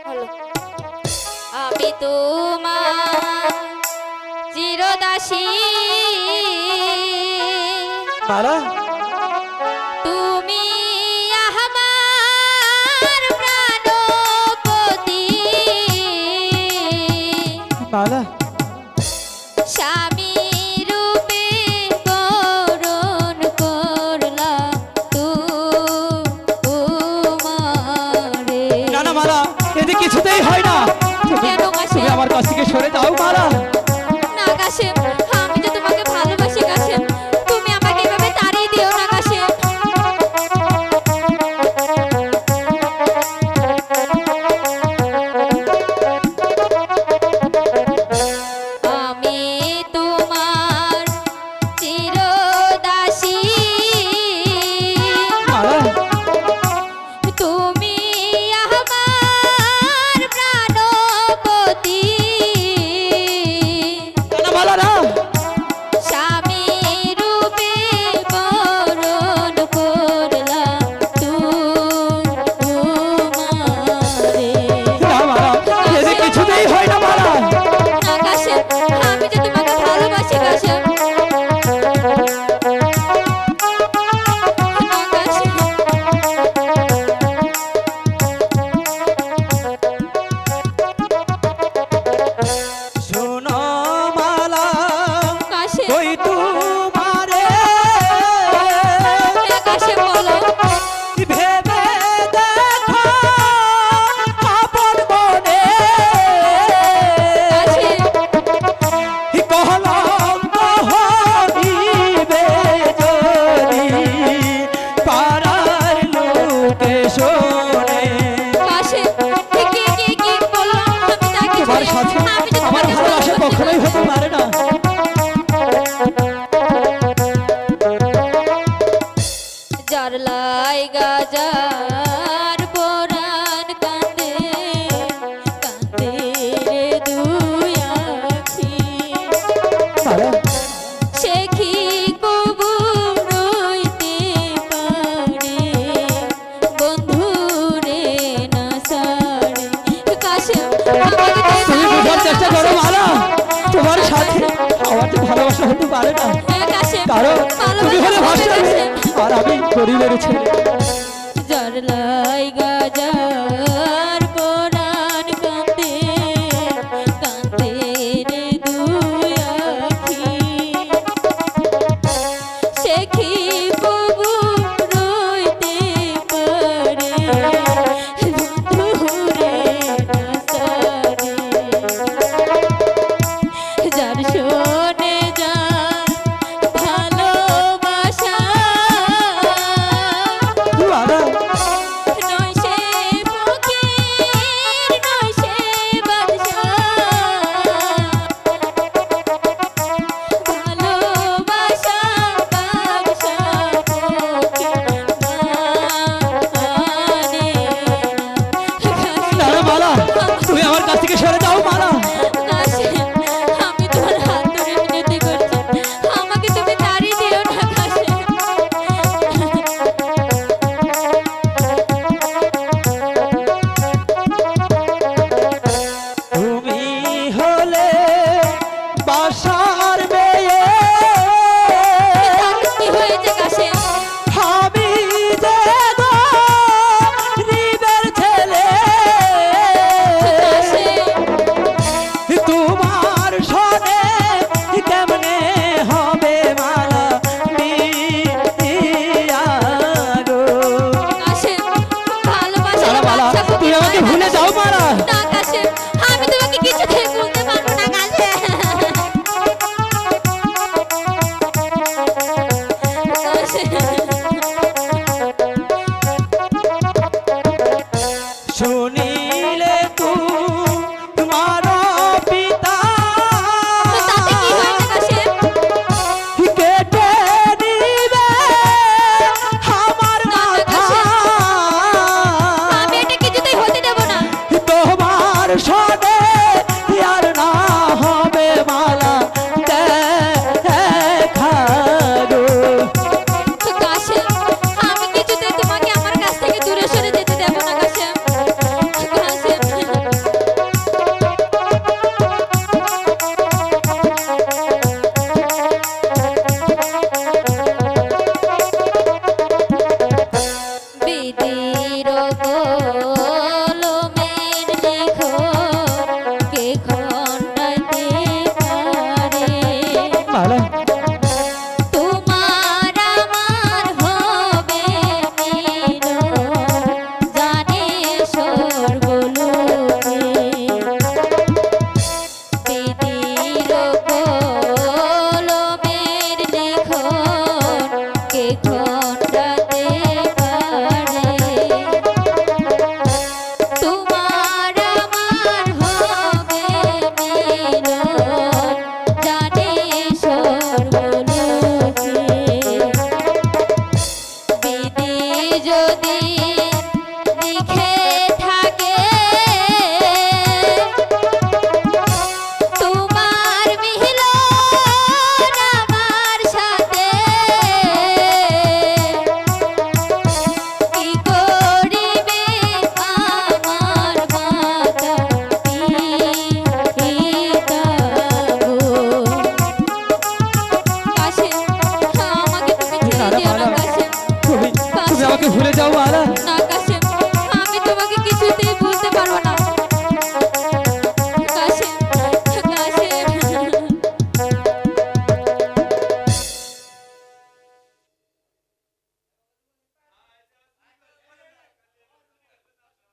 হলো। আমি তোমার চিরদাসী, মালা তুমি আমার প্রাণপতি, মালা স্বামী রূপে বরণ করলা তোমারে। না না মালা, এতে কিছুতেই হয় না। কেন কাশিম? তুমি আমার কাছ থেকে সরে যাও মালা। না কাশিম, আমি যে তোমাকে ভালোবাসি কাশিম, তুমি আমাকে এভাবে তাড়িয়ে দিও না কাশিম। আমি তোমার চিরদাসী, মালা তুমি আমার প্রাণপতি, না মালা না। স্বামী রূপে বরণ করলাম তোমারে। না মালা, এতে কিছুতেই হয় না মালা। না কাশেম, আমি যে তোমাকে ভালোবাসি কাশেম। না কাশেম, শোনো মালা, কাশেম, ওই তোমারে না কাশেম বলো। ভেবে দেখো আপন মনে, কাশেম, কলঙ্ক হইবে যদি পাড়ার লোকে শোনে। কাশেম, কি বললাম আমি তা কিছু তোমার না। সাথে আমি যে আমার তোমাকে ভালোবাসা ভালোবাসি কখনোই কাশেম। হতে পারে না। যার লাইগা যার পরাণ কান্দে, কান্দে রে দুই আখি, মালা সে কি কবু রইতে পারে বন্ধু রে না সারে। কাশেম, আমাকে তুমি বোঝার চেষ্টা করো মালা, তোমার সাথে আমার যে ভালোবাসা হতে পারে না। হ্যাঁ কাশেম, কারণ তুমি হলে ভালোবাসা ভাষা কাশেম। আর আমি গরিবের ছেলে। যার লাইগা যার পরাণ কান্দে, কান্দে রে দুই আখি, সে কি কবু রইতে পারে বন্ধু রে না সারে। যার শোনে যার ভালোবাসা, মালা নয় সে ফকির, নয় সে বাদশা, ভালোবাসা বাদশা ফকির মানে না না মালা, তুমি আমার কাছ থেকে সরে যাও মালা। কাশেম, আমি তোমার হাত ধরে মিনতি করছি, আমাকে তুমি তাড়িয়ে দিও না কাশেম। তুমি হলে বাসার মেয়ে, তাতে কি হয়েছে কাশেম? আমি যে গরিবের ছেলে। কাশেম, তোমার সনে কেমনে হবে মালা মিয়া গো। কাশেম, ভালোবাসার মালা মালা, বাচ্চা তুমি আমাকে ভুলে যাও মালা। না কাশেম, আমি তোমাকে কিছুতেই ভুলতে পারবো না কাশেম। শুনিলে তোমার পিতা তাতে কি হয়েছে কাশেম? কেটে নিবে আমার না, না, মাথা। আমি এটা কিছুতেই হতে দেব না। তোমার সনে আর না হবে মালা দেখা গো। কাশেম, আমি কিছুতেই তোমাকে আমার কাছ থেকে দূরে সরে যেতে দেব না কাশেম। যাও মালা। না